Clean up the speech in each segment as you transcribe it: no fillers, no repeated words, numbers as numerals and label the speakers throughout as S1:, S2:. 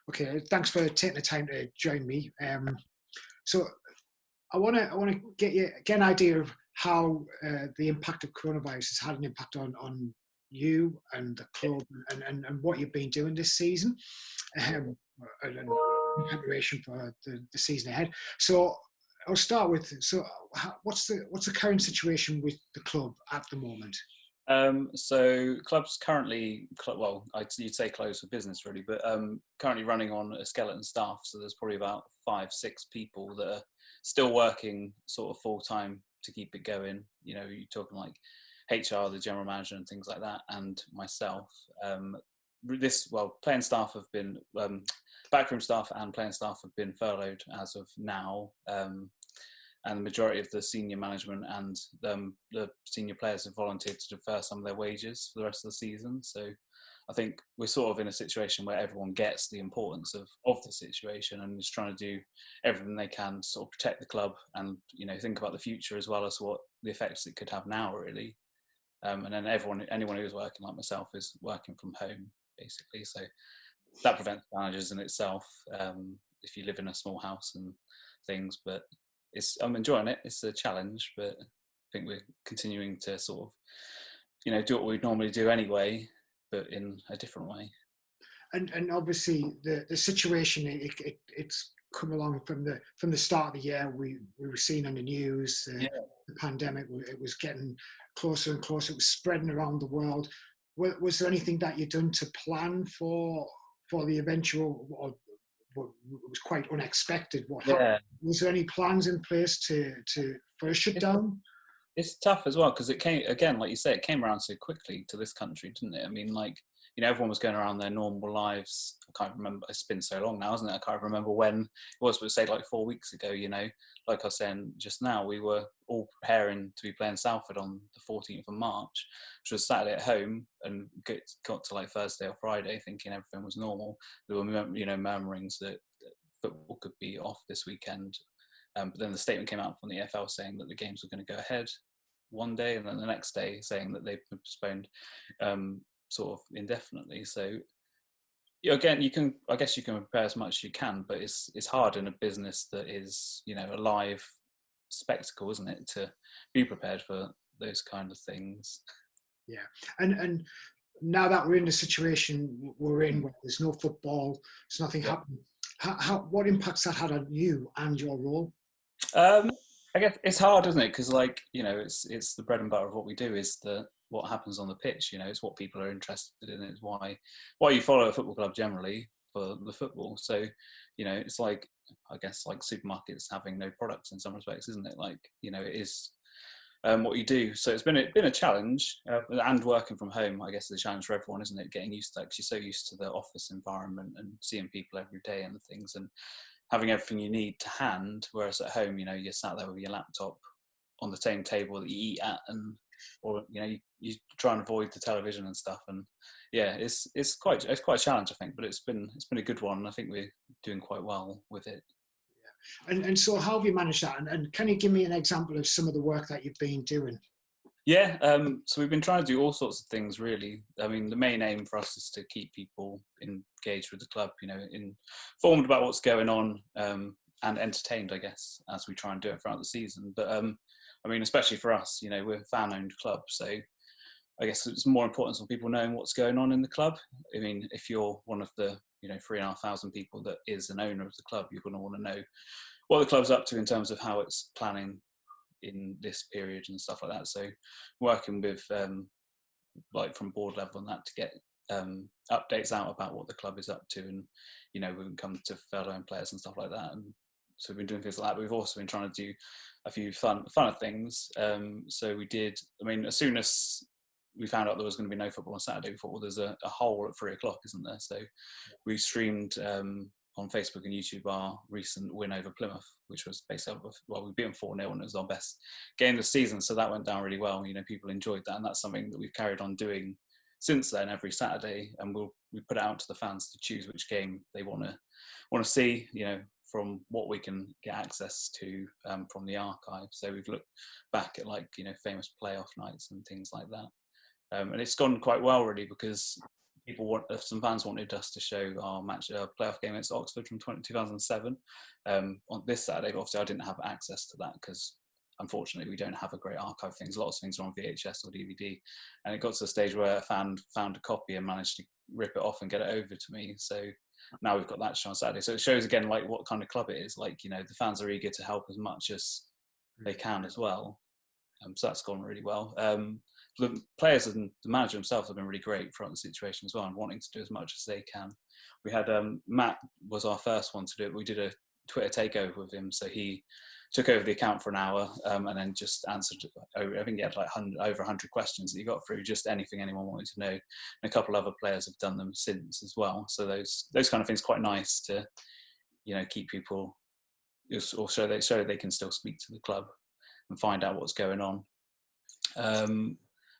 S1: Okay, thanks for taking the time to join me. So I want to get an idea of how the impact of coronavirus has had an impact on you and the club and what you've been doing this season, and in preparation for the season ahead. So I'll start with, what's the current situation with the club at the moment?
S2: So club's currently, you'd say closed for business really, but currently running on a skeleton staff. So there's probably about 5-6 people that are still working sort of full time to keep it going. You know, you're talking like HR, the general manager and things like that, and myself. Playing staff have been, backroom staff and playing staff have been furloughed as of now. And the majority of the senior management and the senior players have volunteered to defer some of their wages for the rest of the season. So I think we're sort of in a situation where everyone gets the importance of the situation and is trying to do everything they can to sort of protect the club and, you know, think about the future as well as what the effects it could have now, really. And then anyone who's working like myself is working from home, basically. So that prevents challenges in itself if you live in a small house and things, but I'm enjoying it. It's a challenge, but I think we're continuing to sort of, you know, do what we'd normally do anyway, but in a different way.
S1: And obviously the situation it's come along from the start of the year. We were seeing on the news the pandemic. It was getting closer and closer. It was spreading around the world. Was there anything that you'd done to plan for the eventual? Or it was quite unexpected. What happened? Was there any plans in place for a shutdown?
S2: It's tough as well because it came, again, like you say, it came around so quickly to this country, didn't it? I mean, like, you know, everyone was going around their normal lives. I can't remember. It's been so long now, isn't it? I can't remember when it was, but say like 4 weeks ago, you know, like I was saying just now, we were all preparing to be playing Salford on the 14th of March, which was Saturday at home, and got to like Thursday or Friday thinking everything was normal. There were, you know, murmurings that football could be off this weekend. But then the statement came out from the EFL saying that the games were going to go ahead one day, and then the next day saying that they've been postponed sort of indefinitely. So again, I guess you can prepare as much as you can, but it's hard in a business that is, you know, a live spectacle, isn't it, to be prepared for those kind of things.
S1: Yeah, and now that we're in the situation we're in, where there's no football, there's nothing happening. What impacts that had on you and your role?
S2: I guess it's hard, isn't it? Because, like, you know, it's the bread and butter of what we do is what happens on the pitch. You know, it's what people are interested in. It's why you follow a football club generally, for the football. So, you know, it's like, I guess, like supermarkets having no products in some respects, isn't it? Like, you know, it is what you do. So it's been a challenge, and working from home, I guess, is a challenge for everyone, isn't it? Getting used to that, because you're so used to the office environment and seeing people every day and things, and having everything you need to hand, whereas at home, you know, you're sat there with your laptop on the same table that you eat at, or you know, you try and avoid the television and stuff. And yeah, it's quite a challenge, I think, but it's been a good one, and I think we're doing quite well with it.
S1: Yeah. And so how have you managed that? And can you give me an example of some of the work that you've been doing?
S2: Yeah, so we've been trying to do all sorts of things, really. I mean, the main aim for us is to keep people engaged with the club, you know, informed about what's going on, and entertained, I guess, as we try and do it throughout the season. But I mean, especially for us, you know, we're a fan-owned club, so I guess it's more important for people knowing what's going on in the club. I mean, if you're one of the, you know, 3,500 people that is an owner of the club, you're going to want to know what the club's up to in terms of how it's planning in this period and stuff like that. So working with like from board level and that to get updates out about what the club is up to, and you know, we can come to furlough players and stuff like that. And so we've been doing things like that, but we've also been trying to do a few funner things. So we did, I mean, as soon as we found out there was going to be no football on Saturday, we thought, well, there's a hole at 3:00, isn't there? So we streamed on Facebook and YouTube our recent win over Plymouth, which was basically, well, we beat them 4-0, and it was our best game of the season. So that went down really well. You know, people enjoyed that, and that's something that we've carried on doing since then every Saturday. And we put it out to the fans to choose which game they want to see, you know, from what we can get access to from the archive. So we've looked back at, like, you know, famous playoff nights and things like that. And it's gone quite well, really, because some fans wanted us to show our playoff game against Oxford from 2007 on this Saturday. But obviously, I didn't have access to that because unfortunately we don't have a great archive of things. Lots of things are on VHS or DVD, and it got to the stage where a fan found a copy and managed to rip it off and get it over to me. So now we've got that show on Saturday. So it shows again like what kind of club it is. Like, the fans are eager to help as much as they can as well. So that's gone really well. The players and the manager themselves have been really great throughout the situation as well, and wanting to do as much as they can. We had Matt was our first one to do it. We did a Twitter takeover with him, so he took over the account for an hour and then just answered. I think he had like over 100 questions that he got through, just anything anyone wanted to know. And a couple other players have done them since as well. So those kind of things quite nice to keep people, or show they can still speak to the club and find out what's going on.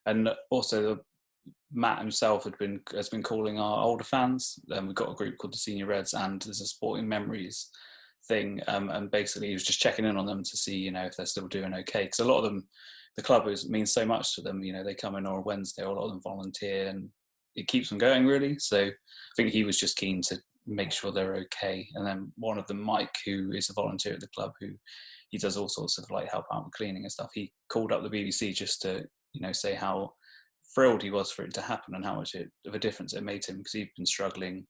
S2: And also Matt himself has been calling our older fans. We've got a group called the Senior Reds, and there's a Sporting Memories thing, and basically he was just checking in on them to see if they're still doing okay, because a lot of them, the club means so much to them. They come in on a Wednesday, or a lot of them volunteer, and it keeps them going really. So I think he was just keen to make sure they're okay. And then one of them, Mike, who is a volunteer at the club, who he does all sorts of like help out with cleaning and stuff, he called up the BBC just to say how thrilled he was for it to happen and how much of a difference it made to him, because he'd been struggling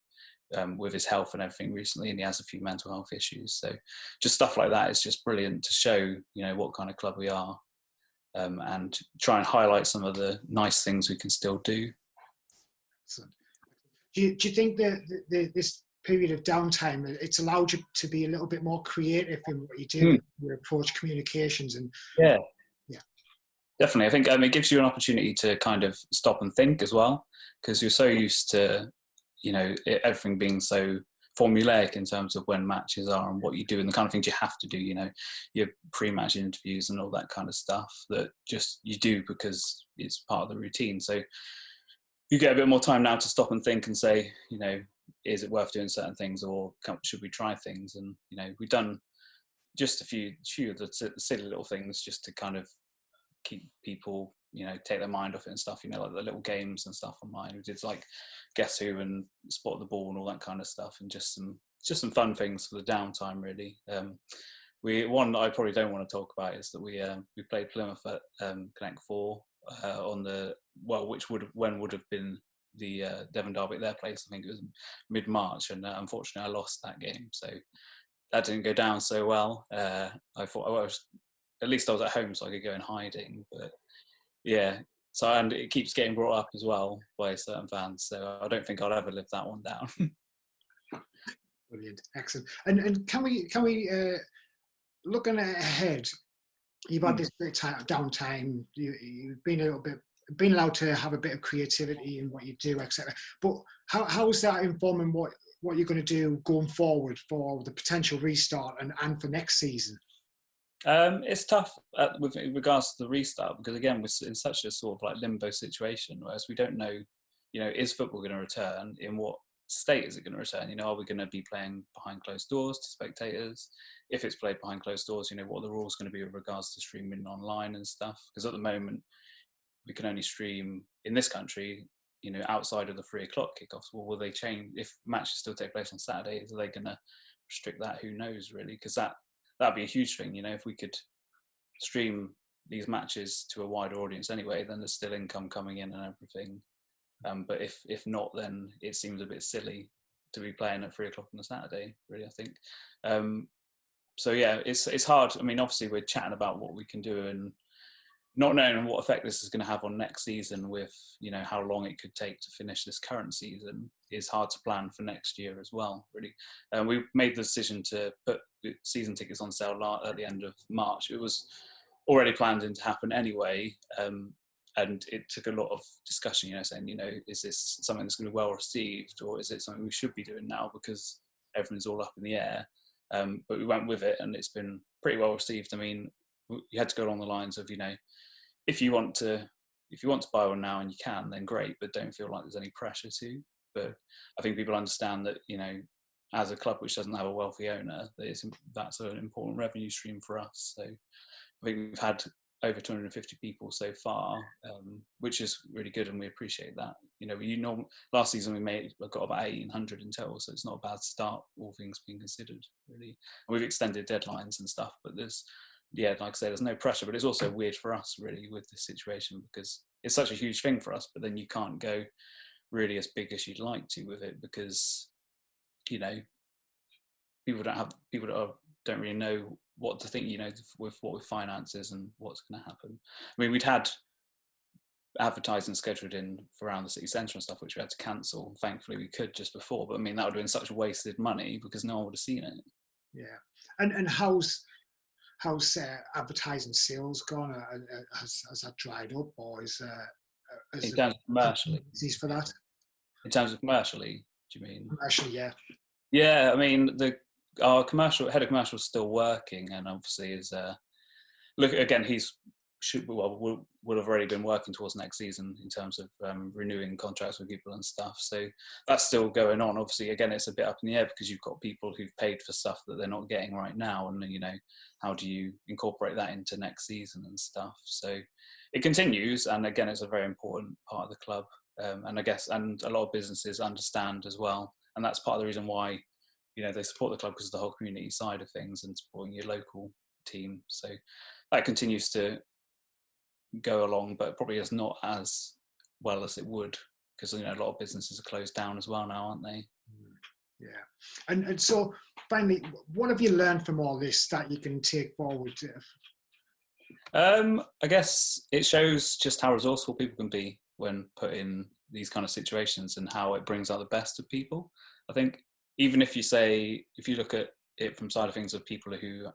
S2: with his health and everything recently, and he has a few mental health issues. So just stuff like that is just brilliant to show what kind of club we are, and try and highlight some of the nice things we can still do.
S1: Excellent. Do you think that this period of downtime, it's allowed you to be a little bit more creative in what you do, your approach communications? And
S2: yeah, definitely. I think it gives you an opportunity to kind of stop and think as well, because you're so used to everything being so formulaic in terms of when matches are and what you do and the kind of things you have to do, your pre-match interviews and all that kind of stuff that just you do because it's part of the routine. So you get a bit more time now to stop and think and say, is it worth doing certain things, or should we try things? And we've done just a few of the silly little things just to kind of keep people, take their mind off it and stuff, like the little games and stuff online. We did like Guess Who and Spot the Ball and all that kind of stuff, and just some fun things for the downtime really. One that I probably don't want to talk about is that we played Plymouth at Connect 4 on the which would have been the Devon Derby at their place. I think it was mid-March, and unfortunately I lost that game, so that didn't go down so well. I thought at least I was at home, so I could go in hiding. But yeah, so, and it keeps getting brought up as well by certain fans, so I don't think I'll ever live that one down.
S1: Brilliant, excellent. And can we looking ahead? You've had this bit of downtime. You've been allowed to have a bit of creativity in what you do, etc. But how is that informing what you're going to do going forward for the potential restart and for next season?
S2: It's tough with regards to the restart, because again we're in such a sort of like limbo situation, whereas we don't know, is football going to return? In what state is it going to return? Are we going to be playing behind closed doors to spectators? If it's played behind closed doors, what are the rules going to be with regards to streaming online and stuff? Because at the moment we can only stream in this country, outside of the 3 o'clock kickoffs. Well, will they change if matches still take place on Saturdays? Are they going to restrict that? Who knows really? Because that'd be a huge thing, if we could stream these matches to a wider audience anyway, then there's still income coming in and everything. But if not, then it seems a bit silly to be playing at 3 o'clock on a Saturday, really, I think. So yeah, it's hard. I mean, obviously we're chatting about what we can do, and not knowing what effect this is going to have on next season with, how long it could take to finish this current season, is hard to plan for next year as well, really. We made the decision to put season tickets on sale at the end of March. It was already planned in to happen anyway, and it took a lot of discussion, saying, is this something that's going to be well received, or is it something we should be doing now because everything's all up in the air? But we went with it, and it's been pretty well received. I mean, you had to go along the lines of, if you want to buy one now and you can, then great, but don't feel like there's any pressure to. But I think people understand that, as a club which doesn't have a wealthy owner, that's an important revenue stream for us. So I think we've had over 250 people so far, which is really good, and we appreciate that. Last season we got about 1,800 in total, so it's not a bad start, all things being considered, really. And we've extended deadlines and stuff, but like I say, there's no pressure, but it's also weird for us, really, with this situation, because it's such a huge thing for us, but then you can't go really as big as you'd like to with it, because, people don't really know what to think, with finances and what's going to happen. I mean, we'd had advertising scheduled in for around the city centre and stuff, which we had to cancel. Thankfully, we could just before, but I mean, that would have been such wasted money because no one would have seen it.
S1: Yeah, and how's advertising sales gone? Has that dried up, or
S2: In terms of commercially,
S1: for that?
S2: In terms of commercially, do you mean?
S1: Commercially, yeah.
S2: Yeah, I mean, our head of commercial is still working, and obviously is look again. Will have already been working towards next season in terms of renewing contracts with people and stuff. So that's still going on. Obviously, again, it's a bit up in the air because you've got people who've paid for stuff that they're not getting right now, and how do you incorporate that into next season and stuff. So it continues, and again, it's a very important part of the club, and I guess, and a lot of businesses understand as well, and that's part of the reason why they support the club, because of the whole community side of things and supporting your local team. So that continues to go along, but probably is not as well as it would, because a lot of businesses are closed down as well now, aren't they?
S1: Yeah. And so finally, what have you learned from all this that you can take forward?
S2: I guess it shows just how resourceful people can be when put in these kind of situations, and how it brings out the best of people. I think even if you look at it from side of things of people who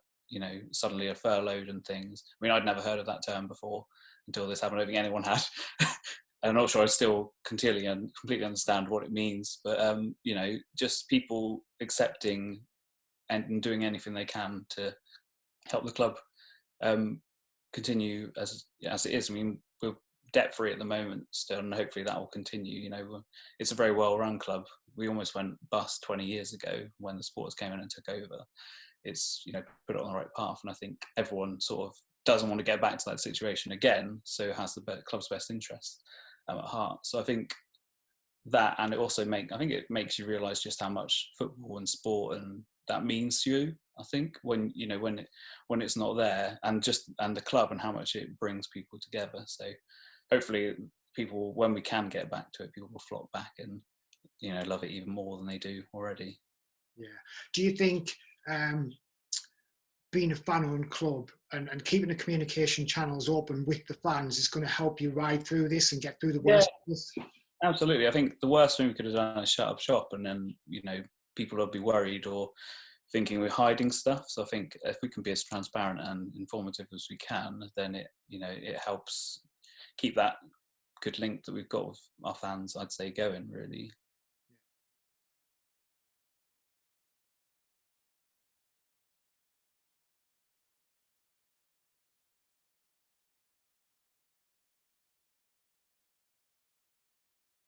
S2: suddenly are furloughed and things. I mean, I'd never heard of that term before until this happened. I don't think anyone had. I'm not sure I still completely understand what it means, but just people accepting and doing anything they can to help the club continue as it is. I mean, we're debt free at the moment still, and hopefully that will continue. It's a very well run club. We almost went bust 20 years ago when the sports came in and took over. It's put it on the right path, and I think everyone sort of doesn't want to get back to that situation again, so has the club's best interest at heart. So I think that, and it makes you realise just how much football and sport and that means to you. I think when it's not there, and the club and how much it brings people together. So hopefully people, when we can get back to it, people will flock back and love it even more than they do already.
S1: Yeah. Do you think being a fan-owned club and keeping the communication channels open with the fans is going to help you ride through this and get through the worst of this?
S2: Absolutely. I think the worst thing we could have done is shut up shop, and then people will be worried or thinking we're hiding stuff. So I think if we can be as transparent and informative as we can, then it helps keep that good link that we've got with our fans, I'd say, going, really.